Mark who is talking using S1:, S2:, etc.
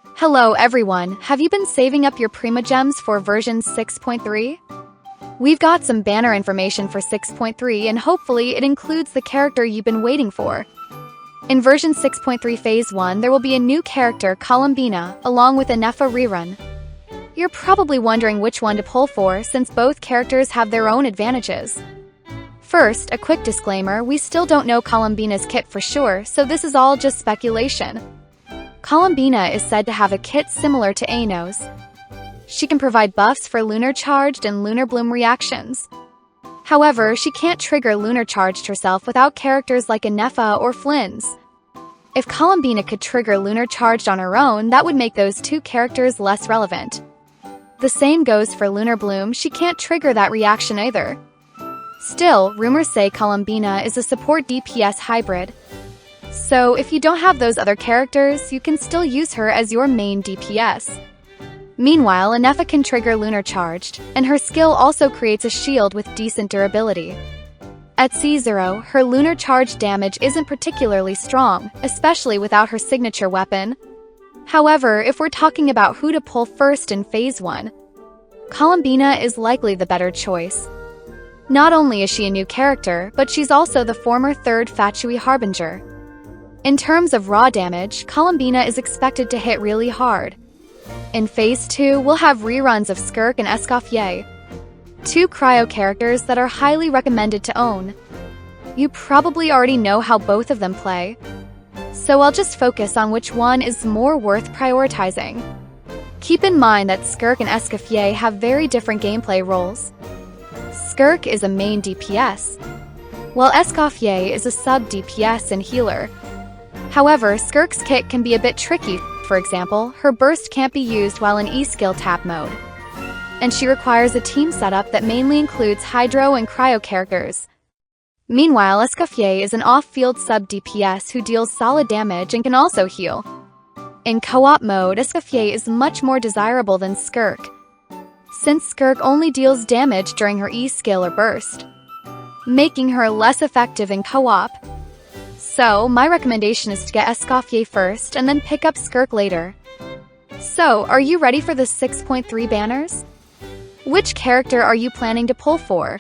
S1: Hello everyone, have you been saving up your Prima Gems for version 6.3? We've got some banner information for 6.3 and hopefully it includes the character you've been waiting for. In version 6.3 Phase 1, there will be a new character, Columbina, along with a Nefa rerun. You're probably wondering which one to pull for since both characters have their own advantages. First, a quick disclaimer, we still don't know Columbina's kit for sure, so this is all just speculation. Columbina is said to have a kit similar to Aino's. She can provide buffs for Lunar Charged and Lunar Bloom reactions. However, she can't trigger Lunar Charged herself without characters like a Nefa or Flynn's. If Columbina could trigger Lunar Charged on her own, that would make those two characters less relevant. The same goes for Lunar Bloom, she can't trigger that reaction either. Still, rumors say Columbina is a support DPS hybrid. So, if you don't have those other characters, you can still use her as your main DPS. Meanwhile, a Nefa can trigger Lunar Charged, and her skill also creates a shield with decent durability. At C0, her Lunar Charged damage isn't particularly strong, especially without her signature weapon. However, if we're talking about who to pull first in Phase 1, Columbina is likely the better choice. Not only is she a new character, but she's also the former 3rd Fatui Harbinger. In terms of raw damage, Columbina is expected to hit really hard. In Phase 2, we'll have reruns of Skirk and Escoffier, two cryo characters that are highly recommended to own. You probably already know how both of them play, so I'll just focus on which one is more worth prioritizing. Keep in mind that Skirk and Escoffier have very different gameplay roles. Skirk is a main DPS, while Escoffier is a sub-DPS and healer. However, Skirk's kit can be a bit tricky. For example, her burst can't be used while in E-skill tap mode, and she requires a team setup that mainly includes Hydro and Cryo characters. Meanwhile, Escoffier is an off-field sub-DPS who deals solid damage and can also heal. In co-op mode, Escoffier is much more desirable than Skirk, since Skirk only deals damage during her E-skill or burst, making her less effective in co-op. So, my recommendation is to get Escoffier first and then pick up Skirk later. So, are you ready for the 6.3 banners? Which character are you planning to pull for?